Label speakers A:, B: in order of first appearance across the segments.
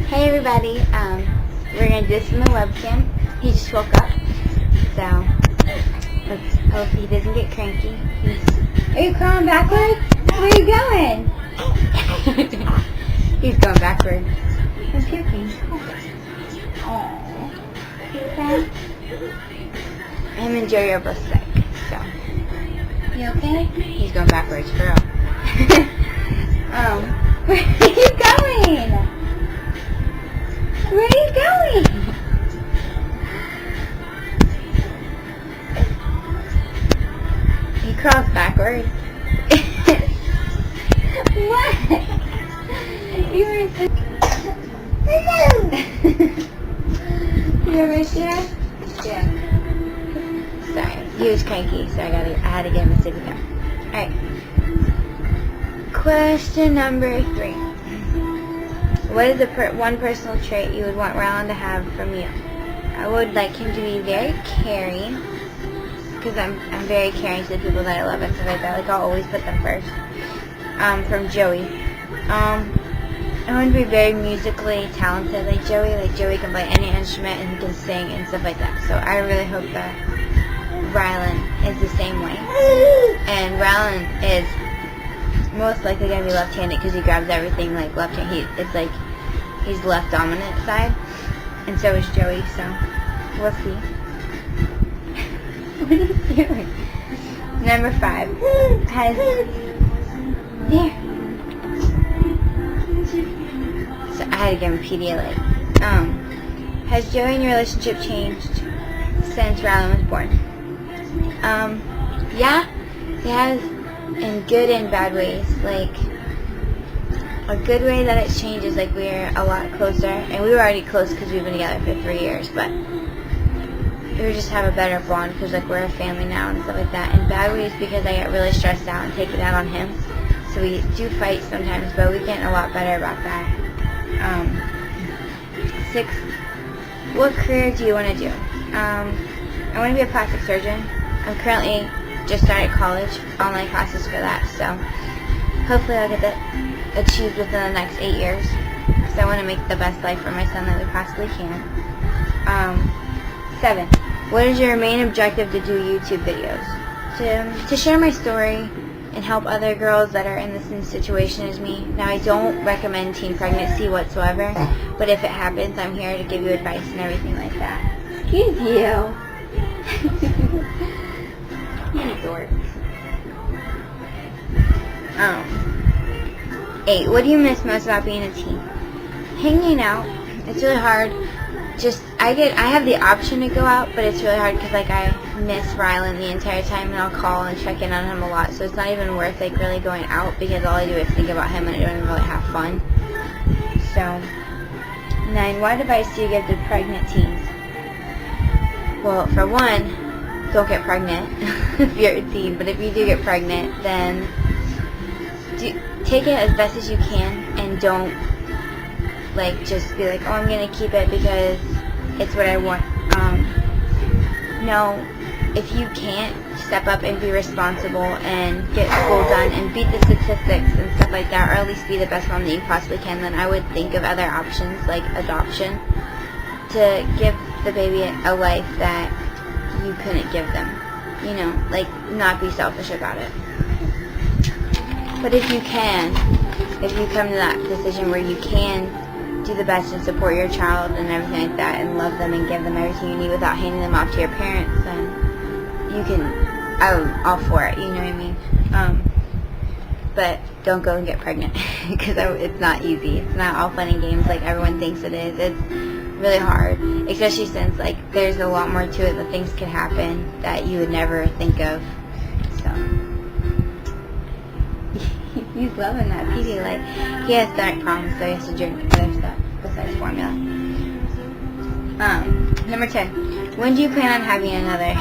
A: Hey everybody, we're going to do this in the webcam. He just woke up, so let's hope he doesn't get cranky. Are you crawling backwards? Where are you going? He's going backwards. I'm puking. Aww. Okay? Him and Joey are both sick, so. You okay? He's going backwards, for real. Where are you going? Where are you going? He crawls backwards. What? You were so... You almost there? Yeah. Sorry, he was cranky, so I had to get him a sippy cup. Alright. Question number 3. What is the one personal trait you would want Rylan to have from you? I would like him to be very caring, because I'm very caring to the people that I love and stuff like that. Like, I'll always put them first. From Joey. I want to be very musically talented like Joey. Like, Joey can play any instrument and he can sing and stuff like that. So I really hope that Rylan is the same way. And Rylan is most likely going to be left-handed because he grabs everything like left-handed. It's like he's left dominant side, and so is Joey, so we'll see. What are you doing? Number 5 has there. So I had to give him Pedialyte. Has Joey and your relationship changed since Rylan was born? Yeah, it has. In good and bad ways. Like, a good way that it's changed is like we're a lot closer, and we were already close because we've been together for 3 years, but we just have a better bond because like we're a family now and stuff like that. In bad ways because I get really stressed out and take it out on him, so we do fight sometimes, but we get a lot better about that. 6, what career do you want to do? I want to be a plastic surgeon. I'm currently just started college, online classes for that, so hopefully I'll get that achieved within the next 8 years, because I want to make the best life for my son that we possibly can. 7, what is your main objective to do YouTube videos? To share my story and help other girls that are in the same situation as me. Now, I don't recommend teen pregnancy whatsoever, but if it happens, I'm here to give you advice and everything like that. Excuse you. You dork. 8, what do you miss most about being a teen? Hanging out. It's really hard. I have the option to go out, but it's really hard because like I miss Rylan the entire time, and I'll call and check in on him a lot, so it's not even worth like really going out because all I do is think about him and I don't even really have fun. So 9, what advice do you give to pregnant teens? Well, for one, don't get pregnant if you're a teen, but if you do get pregnant, then take it as best as you can, and don't like just be like, oh, I'm gonna keep it because it's what I want. No, if you can't, step up and be responsible and get school done and beat the statistics and stuff like that, or at least be the best mom that you possibly can, then I would think of other options like adoption to give the baby a life that you couldn't give them, you know, like not be selfish about it. But if you come to that decision where you can do the best and support your child and everything like that, and love them and give them everything you need without handing them off to your parents, then you can, I'm all for it, you know what I mean? But don't go and get pregnant because it's not easy. It's not all fun and games like everyone thinks it is. It's really hard, especially since like there's a lot more to it, that things can happen that you would never think of. So he's loving that Pedialyte. He has stomach problems, so he has to drink other stuff besides formula. Number 10, when do you plan on having another?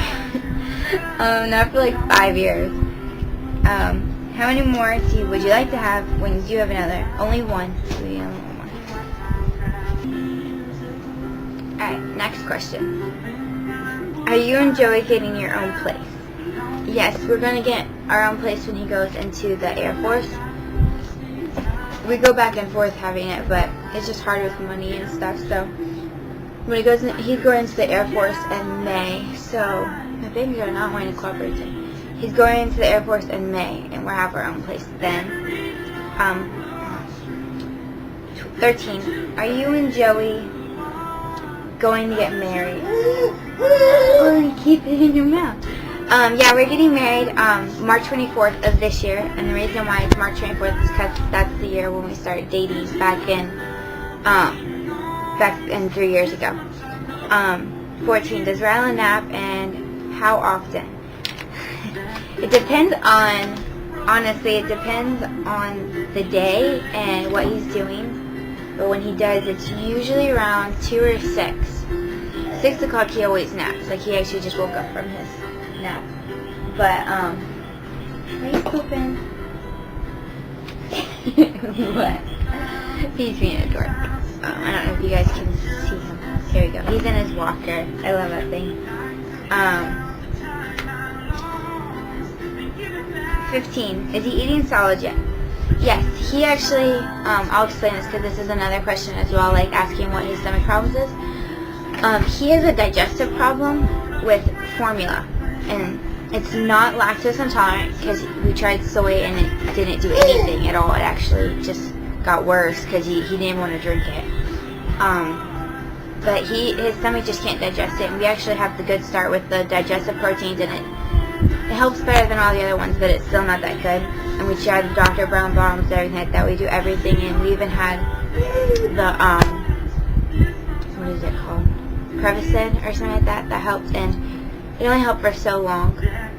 A: Not for like 5 years. How many more would you like to have when you do have another? Only one. We only want one. Alright, next question. Are you and Joey getting your own place? Yes, we're going to get our own place when he goes into the Air Force. We go back and forth having it, but it's just hard with money and stuff. So when he's going into the Air Force in May. So my babies are not wanting to cooperate. He's going into the Air Force in May, and we'll have our own place then. 13. Are you and Joey going to get married? Oh, you keep it in your mouth. Yeah, we're getting married March 24th of this year, and the reason why it's March 24th is because that's the year when we started dating back in 3 years ago. 14. Does Rylan nap, and how often? It depends on, honestly, it depends on the day and what he's doing. But when he does, it's usually around 2 or 6. 6 o'clock he always naps. Like, he actually just woke up from his nap. But, are you pooping? What? He's being a dork. I don't know if you guys can see him. Here we go. He's in his walker. I love that thing. 15. Is he eating solids yet? Yes, he actually, I'll explain this because this is another question as well, like asking what his stomach problems is. He has a digestive problem with formula, and it's not lactose intolerant because we tried soy and it didn't do anything at all. It actually just got worse because he didn't want to drink it. But his stomach just can't digest it, and we actually have the Good Start with the digestive proteins in it. It helps better than all the other ones, but it's still not that good. And we tried the Dr. Brown bombs and everything like that. We do everything, and we even had the, what is it called? Prevacid or something like that. That helped, and it only helped for so long,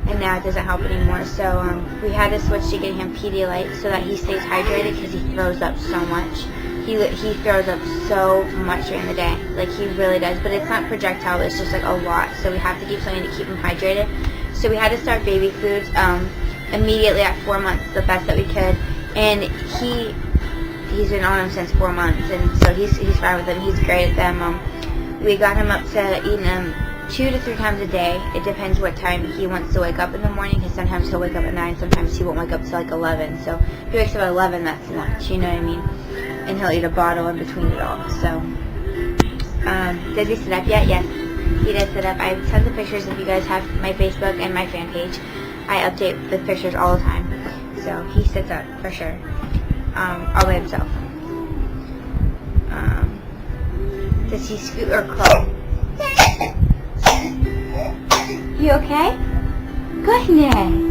A: and now it doesn't help anymore. So we had to switch to getting him Pedialyte so that he stays hydrated because he throws up so much. He throws up so much during the day. Like, he really does. But it's not projectile, it's just like a lot. So we have to keep something to keep him hydrated. So we had to start baby foods immediately at 4 months, the best that we could. And he's been on them since 4 months, and so he's fine with them. He's great at them. We got him up to eating them 2 to 3 times a day. It depends what time he wants to wake up in the morning, because sometimes he'll wake up at 9, sometimes he won't wake up till like 11. So if he wakes up at 11, that's lunch, you know what I mean? And he'll eat a bottle in between it all. So, does he sit up yet? Yes, he does sit up. I have tons of pictures. If you guys have my Facebook and my fan page, I update the pictures all the time. So he sits up for sure, all by himself. Does he scoot or crawl? You okay? Goodness.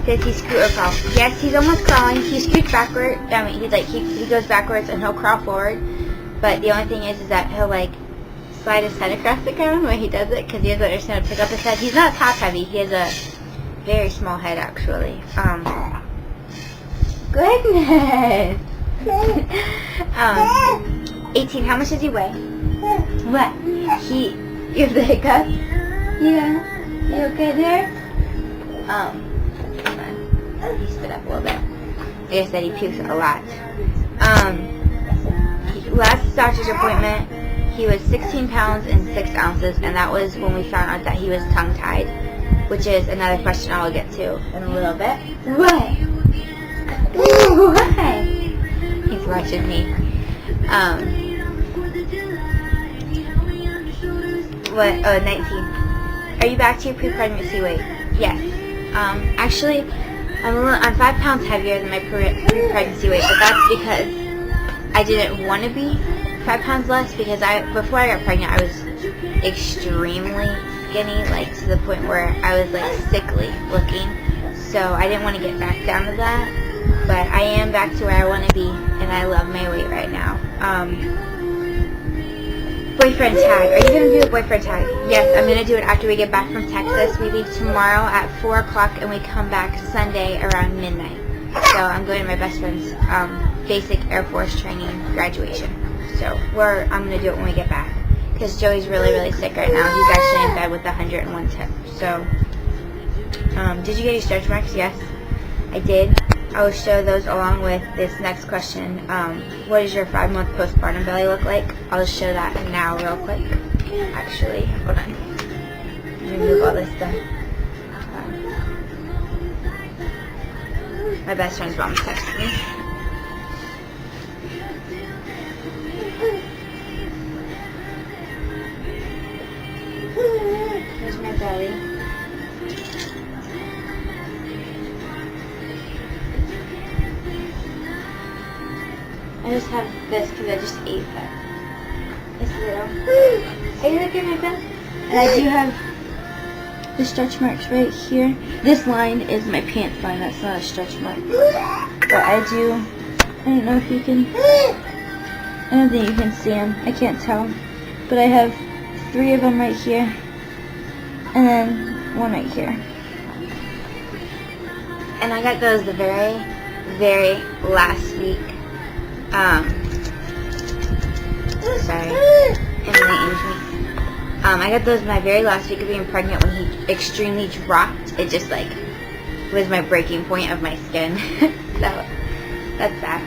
A: Does he scoot or crawl? Yes, he's almost crawling. He scoots backward. I mean, he goes backwards and he'll crawl forward. But the only thing is that he'll like slide his head across the ground when he does it, because he doesn't understand how to pick up his head. He's not top heavy. He has a very small head actually. Goodness. 18. How much does he weigh? What? You have the hiccup? Yeah. You okay there? He stood up a little bit. Like I said, he pukes a lot. Last doctor's appointment, he was 16 pounds and 6 ounces, and that was when we found out that he was tongue-tied, which is another question I'll get to in a little bit. What? What? He's watching me. 19. Are you back to your pre-pregnancy weight? Yes. Actually, I'm 5 pounds heavier than my pre-pregnancy weight, but that's because I didn't want to be 5 pounds less, because before I got pregnant, I was extremely skinny, like to the point where I was like sickly looking. So I didn't want to get back down to that, but I am back to where I want to be, and I love my weight right now. Boyfriend tag. Are you going to do a boyfriend tag? Yes, I'm going to do it after we get back from Texas. We leave tomorrow at 4 o'clock, and we come back Sunday around midnight. So I'm going to my best friend's basic Air Force training graduation. So I'm going to do it when we get back, because Joey's really, really sick right now. He's actually in bed with 101 tip. So, did you get your stretch marks? Yes, I did. I will show those along with this next question. What does your 5-month postpartum belly look like? I'll just show that now real quick. Actually, hold on. Let me move all this stuff. My best friend's mom texted me. Here's my belly. I just have this because I just ate that. It's little. Are you looking at my belly? And I do have the stretch marks right here. This line is my pants line. That's not a stretch mark. But I don't know if you can, I don't think you can see them. I can't tell. But I have 3 of them right here. And then 1 right here. And I got those the very, very last week. Sorry. Emily aged me. I got those my very last week of being pregnant when he extremely dropped. It just like was my breaking point of my skin. So that's that.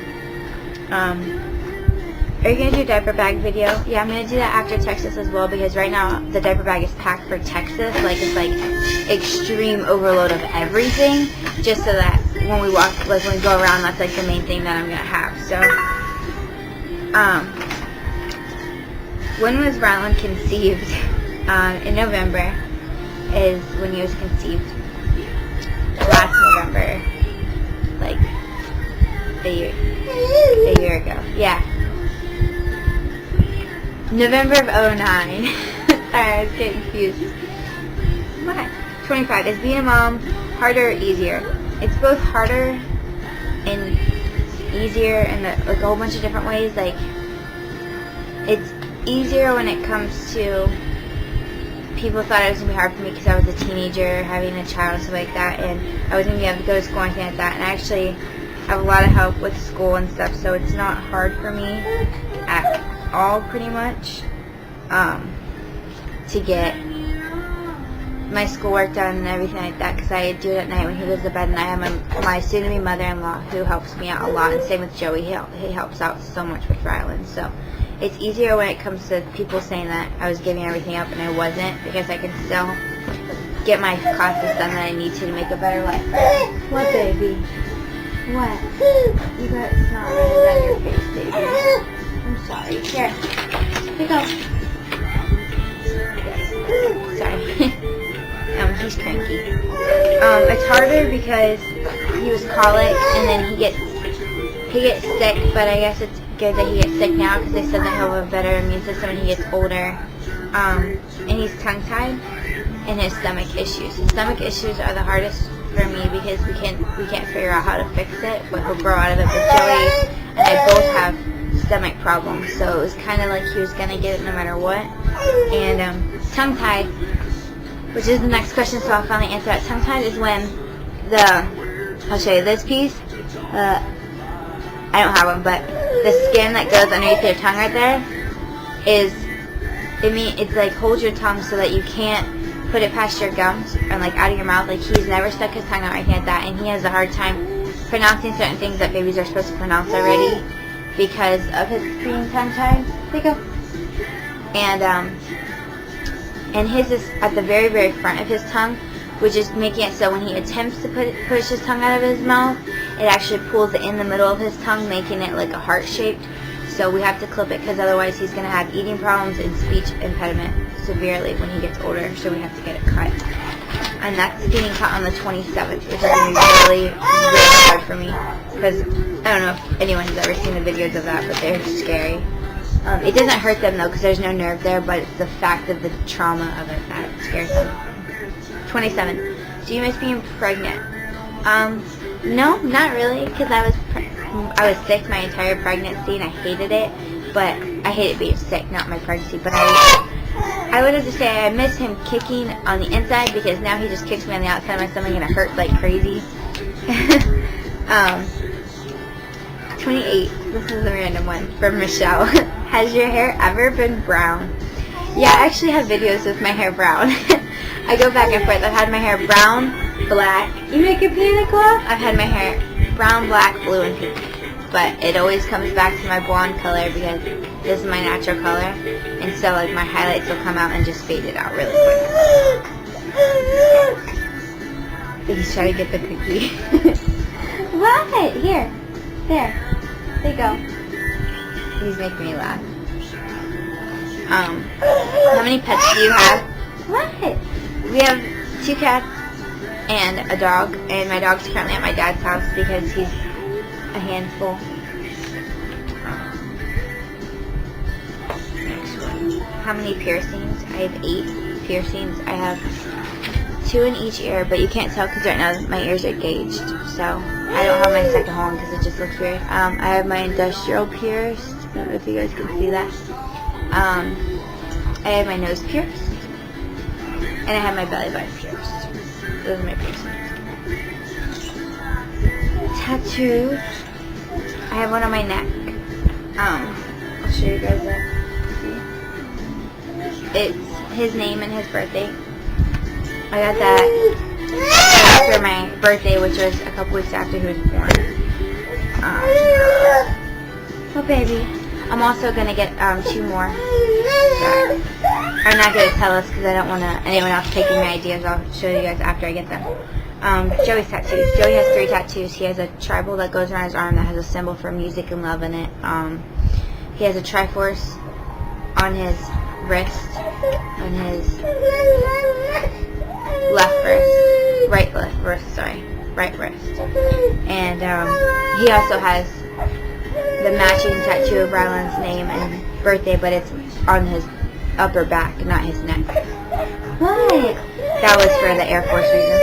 A: Are you going to do a diaper bag video? Yeah, I'm going to do that after Texas as well, because right now the diaper bag is packed for Texas. Like, it's like extreme overload of everything, just so that when we walk, like when we go around, that's like the main thing that I'm going to have. So, when was Ryland conceived? In November is when he was conceived. Last November, like a year ago. Yeah. November of 09. Sorry, I was getting confused. What? 25. Is being a mom harder or easier? It's both harder and easier in like a whole bunch of different ways. Like, it's easier when it comes to, people thought it was going to be hard for me because I was a teenager, having a child, stuff like that, and I wasn't going to be able to go to school or anything like that, and I actually have a lot of help with school and stuff, so it's not hard for me at all, pretty much, to get my schoolwork done and everything like that, because I do it at night when he goes to bed, and I have my soon-to-be mother-in-law who helps me out a lot, and same with Joey. He helps out so much with Ryland, so it's easier when it comes to people saying that I was giving everything up and I wasn't, because I can still get my classes done that I need to make a better life for him. What, baby? What? You got snot running down your face, baby. I'm sorry. Here. Pick up. Sorry. He's cranky. It's harder because he was colic and then he gets sick, but I guess it's good that he gets sick now because they said that he'll have a better immune system when he gets older. And he's tongue-tied and his stomach issues. His stomach issues are the hardest for me because we can't figure out how to fix it, but he'll grow out of it. But Joey and I both have stomach problems, so it was kind of like he was going to get it no matter what. And tongue-tied, which is the next question, so I'll finally answer that. Tongue-tied is when I'll show you this piece. I don't have one, but the skin that goes underneath your tongue right there it's like holds your tongue so that you can't put it past your gums or like out of your mouth. Like, he's never stuck his tongue out or anything like that, and he has a hard time pronouncing certain things that babies are supposed to pronounce already because of his being tongue-tied. There you go. And his is at the very, very front of his tongue, which is making it so when he attempts to push his tongue out of his mouth, it actually pulls it in the middle of his tongue, making it like a heart-shaped. So we have to clip it because otherwise he's going to have eating problems and speech impediment severely when he gets older, so we have to get it cut. And that's getting cut on the 27th, which is going to be really, really hard for me because I don't know if anyone has ever seen the videos of that, but they're scary. It doesn't hurt them though because there's no nerve there, but it's the fact of the trauma of it that scares them. 27. Do you miss being pregnant? No, not really, because I was sick my entire pregnancy and I hated it, but I hated being sick, not my pregnancy. But I would have to say I miss him kicking on the inside because now he just kicks me on the outside of my stomach and it hurts like crazy. 28. This is a random one from Michelle. Has your hair ever been brown? Yeah, I actually have videos with my hair brown. I go back and forth. I've had my hair brown, black. You make a pina colada? I've had my hair brown, black, blue, and pink. But it always comes back to my blonde color because this is my natural color. And so like my highlights will come out and just fade it out really quick. He's trying to get the cookie. What? Here. There. There you go. These make me laugh. How many pets do you have? What? We have 2 cats and a dog, and my dog's currently at my dad's house because he's a handful. How many piercings? I have 8 piercings. I have 2 in each ear, but you can't tell because right now my ears are gauged, so I don't have my second one because it just looks weird. I have my industrial pierced. I don't know if you guys can see that. I have my nose pierced, and I have my belly button pierced. Those are my piercings. Tattoos. I have one on my neck. I'll show you guys that. It's his name and his birthday. I got that after my birthday, which was a couple weeks after he was born. Oh baby. I'm also going to get 2 more. I'm not going to tell us because I don't want anyone else taking my ideas. I'll show you guys after I get them. Joey's tattoos. Joey has 3 tattoos. He has a tribal that goes around his arm that has a symbol for music and love in it. He has a Triforce on his wrist, on his right wrist. And he also has the matching tattoo of Ryland's name and birthday, but it's on his upper back, not his neck. What? That was for the Air Force reason.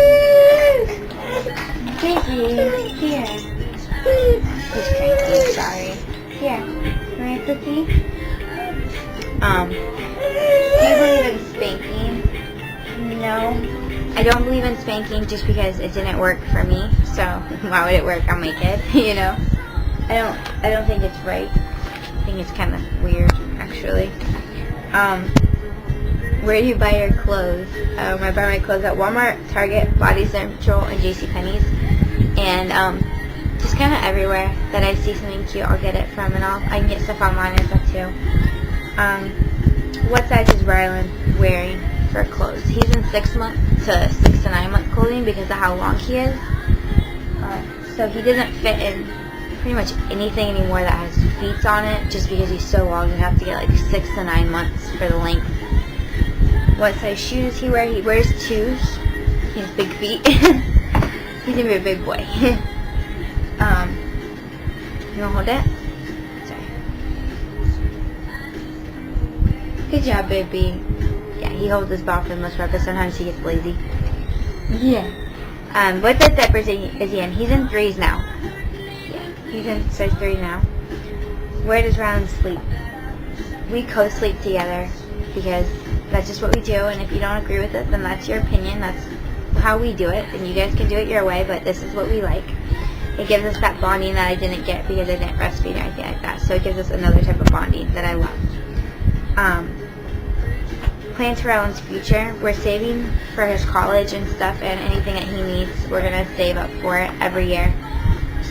A: Baby, here. He's cranky, sorry. Here, you want a cookie? Do you believe in spanking? No. I don't believe in spanking just because it didn't work for me, so why would it work on my kid, you know? I don't think it's right. I think it's kind of weird, actually. Where do you buy your clothes? I buy my clothes at Walmart, Target, Body Central, and JCPenney's. And just kind of everywhere that I see something cute, I'll get it from, and I can get stuff online and stuff too. What size is Ryland wearing for clothes? He's in 6 to 6 to 9 month clothing because of how long he is. So he doesn't fit in pretty much anything anymore that has feet on it, just because he's so long. You have to get like 6 to 9 months for the length. What size shoes does he wear? He wears 2s. He has big feet. He's gonna be a big boy. You wanna hold it? Sorry. Good job, baby. Yeah, he holds his ball for the most part, but sometimes he gets lazy. Yeah. What size diapers is he in? He's in 3s now. Yeah, he's in size 3 now. Where does Ryland sleep? We co-sleep together because that's just what we do, and if you don't agree with it, then that's your opinion. That's how we do it, and you guys can do it your way, but this is what we like. It gives us that bonding that I didn't get because I didn't breastfeed or anything like that, so it gives us another type of bonding that I love. Plans for Ryland's future. We're saving for his college and stuff, and anything that he needs, we're going to save up for it every year.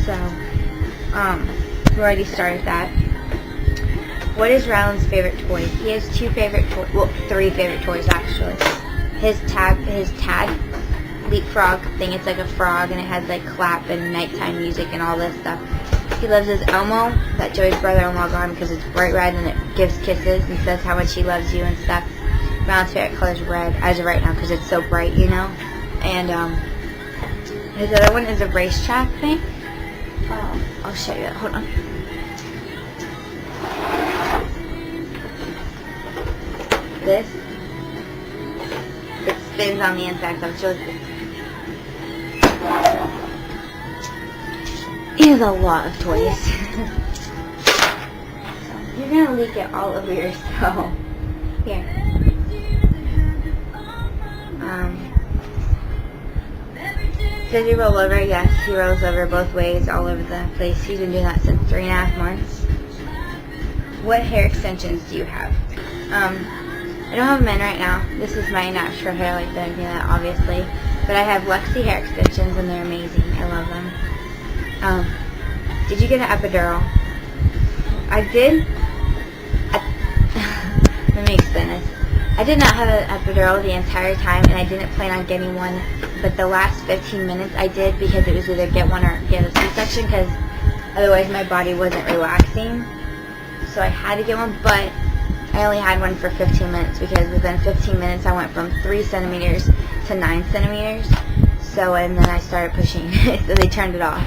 A: So, we already started that. What is Ryland's favorite toy? He has 2 favorite toys, well, 3 favorite toys actually. His tag leapfrog thing, it's like a frog and it has like clap and nighttime music and all this stuff. He loves his Elmo that Joey's brother-in-law got him because it's bright red and it gives kisses and says how much he loves you and stuff. Ryland's favorite color is red as of right now because it's so bright, you know. And his other one is a racetrack thing. I'll show you that. Hold on. This, it spins on the inside, so it's really cool. He has a lot of toys. So you're gonna leak it all over yourself. Here. Does he roll over? Yes, he rolls over both ways, all over the place. He's been doing that since 3.5 months. What hair extensions do you have? I don't have men right now. This is my natural hair, like the that obviously. But I have Lexi hair extensions, and they're amazing. I love them. Did you get an epidural? I did. Let me explain this. I did not have an epidural the entire time, and I didn't plan on getting one. But the last 15 minutes I did because it was either get one or get a C-section because otherwise my body wasn't relaxing. so I had to get one, but I only had one for 15 minutes because within 15 minutes I went from 3 centimeters to 9 centimeters. So, and then I started pushing, so they turned it off.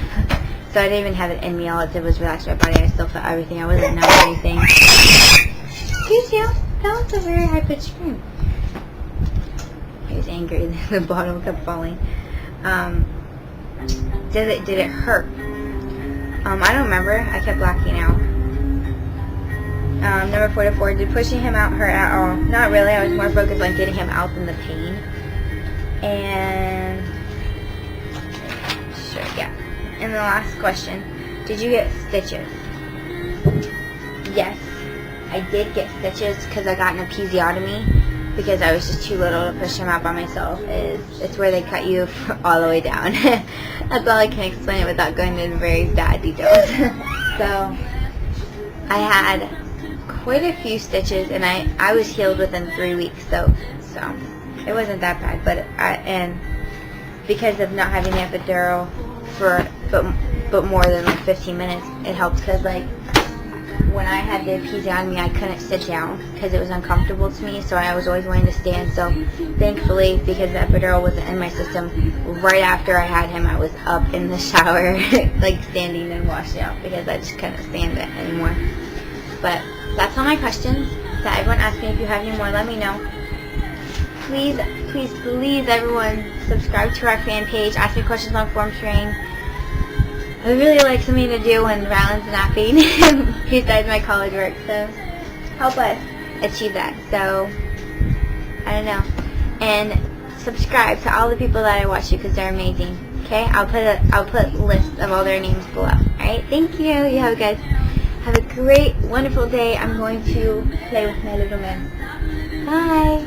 A: So I didn't even have it in me. All it did was relax my body. I still felt everything. I wasn't numb or anything. Excuse you. That was a very high-pitched scream. He was angry. The bottle kept falling. Did it hurt? I don't remember. I kept blacking out. Number 44. Did pushing him out hurt at all? Not really. I was more focused on getting him out than the pain. And sure, yeah. And the last question. Did you get stitches? Yes. I did get stitches because I got an episiotomy because I was just too little to push him out by myself. It's where they cut you all the way down. That's all I can explain it without going into very bad details. So I had quite a few stitches, and I was healed within 3 weeks. So it wasn't that bad. But and because of not having the epidural but more than like 15 minutes, it helps because like when I had the episiotomy, I couldn't sit down because it was uncomfortable to me, so I was always wanting to stand. So thankfully, because the epidural wasn't in my system, right after I had him, I was up in the shower like standing and washing out because I just couldn't stand it anymore. But that's all my questions that everyone asked me. If you have any more, let me know. Please, please, please, everyone, subscribe to our fan page. Ask me questions on form sharing. I would really like something to do when Ryland's napping besides my college work, so help us achieve that. So, I don't know. And subscribe to all the people that I watch because they're amazing. Okay? I'll put lists of all their names below. Alright? Thank you. You guys have a great, wonderful day. I'm going to play with my little man. Bye.